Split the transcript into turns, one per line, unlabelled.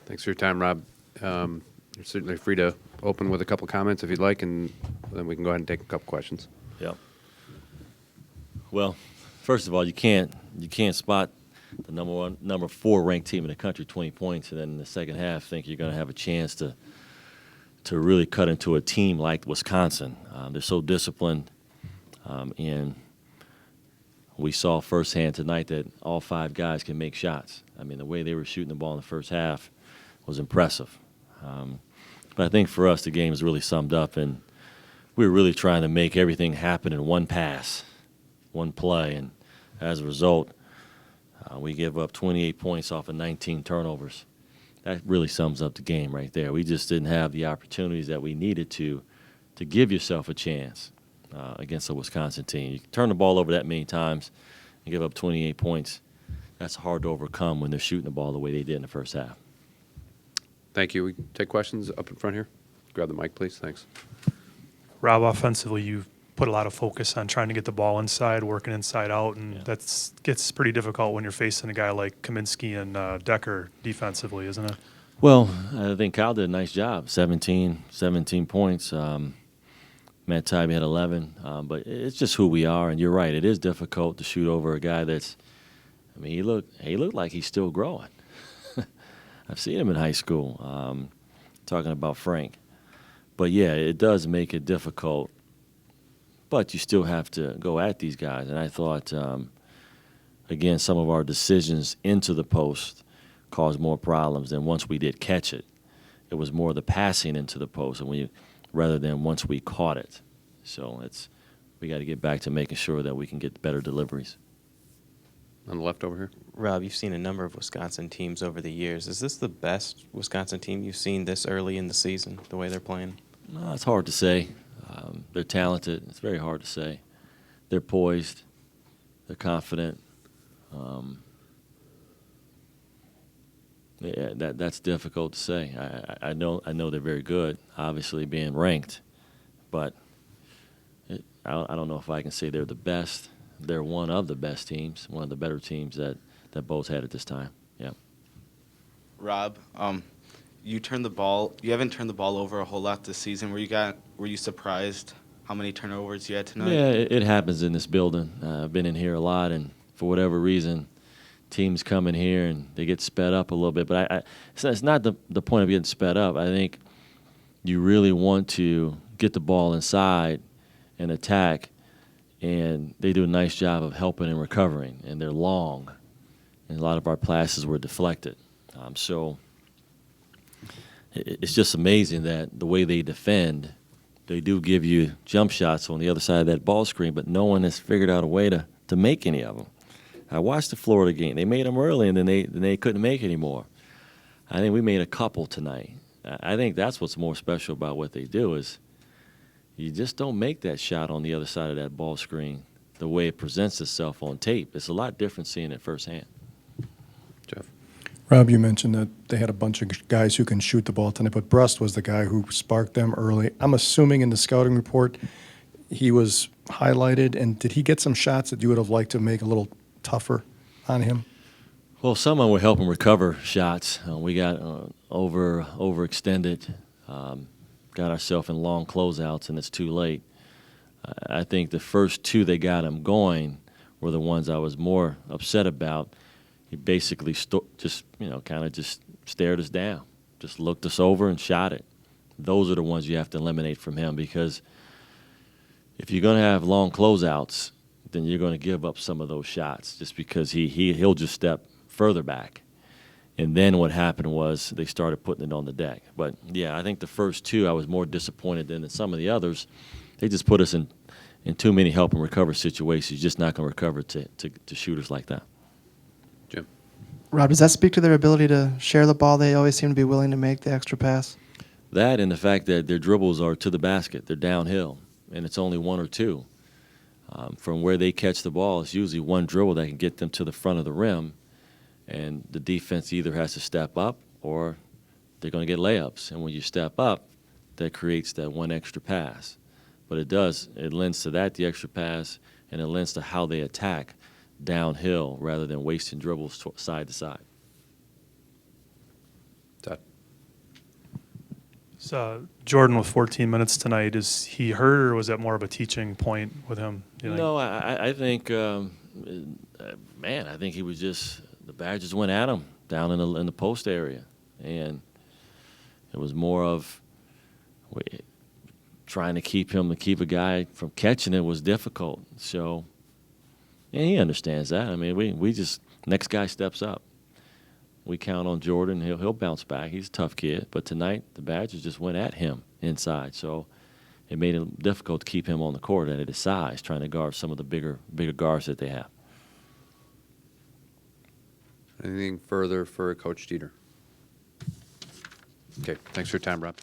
Thanks for your time, Rob. You're certainly free to open with a couple comments if you'd like, and then we can go ahead and take a couple questions.
Yep. Well, first of all, you can't spot the number 4 ranked team in the country 20 points, and then in the second half think you're going to have a chance to really cut into a team like Wisconsin. They're so disciplined, and we saw firsthand tonight that all 5 guys can make shots. I mean, the way they were shooting the ball in the first half was impressive. But I think for us, the game is really summed up, and we were really trying to make everything happen in one pass, one play, and as a result, we give up 28 points off of 19 turnovers. That really sums up the game right there. We just didn't have the opportunities that we needed to give yourself a chance against a Wisconsin team. You turn the ball over that many times and give up 28 points. That's hard to overcome when they're shooting the ball the way they did in the first half.
Thank you. We can take questions up in front here. Grab the mic, please. Thanks.
Rob, offensively, you've put a lot of focus on trying to get the ball inside, working inside out, and that gets pretty difficult when you're facing a guy like Kaminsky and Decker defensively, isn't it?
Well, I think Kyle did a nice job. 17 points. Matt Tybee had 11. But it's just who we are, and you're right. It is difficult to shoot over a guy that's – I mean, he looked like he's still growing. I've seen him in high school, talking about Frank. But, yeah, it does make it difficult. But you still have to go at these guys. And I thought, again, some of our decisions into the post caused more problems than once we did catch it. It was more the passing into the post rather than once we caught it. So we got to get back to making sure that we can get better deliveries.
On the left over here.
Rob, you've seen a number of Wisconsin teams over the years. Is this the best Wisconsin team you've seen this early in the season, the way they're playing?
No, it's hard to say. They're talented. It's very hard to say. They're poised. They're confident. That's difficult to say. I know they're very good, obviously being ranked, but I don't know if I can say they're the best. They're one of the best teams, one of the better teams that Bo's had at this time. Yeah.
Rob, you haven't turned the ball over a whole lot this season. Were you surprised how many turnovers you had tonight?
Yeah, it happens in this building. I've been in here a lot, and for whatever reason, teams come in here and they get sped up a little bit. But it's not the point of getting sped up. I think you really want to get the ball inside and attack, and they do a nice job of helping and recovering, and they're long, and a lot of our passes were deflected. So it's just amazing that the way they defend, they do give you jump shots on the other side of that ball screen, but no one has figured out a way to make any of them. I watched the Florida game. They made them early, and then they couldn't make anymore. I think we made a couple tonight. I think that's what's more special about what they do is you just don't make that shot on the other side of that ball screen the way it presents itself on tape. It's a lot different seeing it firsthand.
Jeff.
Rob, you mentioned that they had a bunch of guys who can shoot the ball tonight, but Brust was the guy who sparked them early. I'm assuming in the scouting report he was highlighted, and did he get some shots that you would have liked to make a little tougher on him?
Well, someone would help him recover shots. We got overextended, got ourselves in long closeouts, and it's too late. I think the first two that got him going were the ones I was more upset about. He basically kind of just stared us down, just looked us over and shot it. Those are the ones you have to eliminate from him, because if you're going to have long closeouts, then you're going to give up some of those shots just because he'll just step further back. And then what happened was they started putting it on the deck. But, yeah, I think the first two I was more disappointed than some of the others. They just put us in too many help and recover situations. You're just not going to recover to shooters like that.
Jim.
Rob, does that speak to their ability to share the ball? They always seem to be willing to make the extra pass.
That and the fact that their dribbles are to the basket. They're downhill, and it's only one or two. From where they catch the ball, it's usually one dribble that can get them to the front of the rim, and the defense either has to step up or they're going to get layups. And when you step up, that creates that one extra pass. But it lends to that, the extra pass, and it lends to how they attack downhill rather than wasting dribbles side to side.
So Jordan with 14 minutes tonight, is he hurt or was that more of a teaching point with him? do you think?
No, I think, man, I think he was just the Badgers went at him down in the post area, and it was more of trying to keep a guy from catching it was difficult. So, yeah, he understands that. I mean, we just next guy steps up. We count on Jordan. He'll bounce back. He's a tough kid. But tonight, the Badgers just went at him inside. So it made it difficult to keep him on the court at his size, trying to guard some of the bigger guards that they have.
Anything further for Coach Dieter? Okay, thanks for your time, Rob.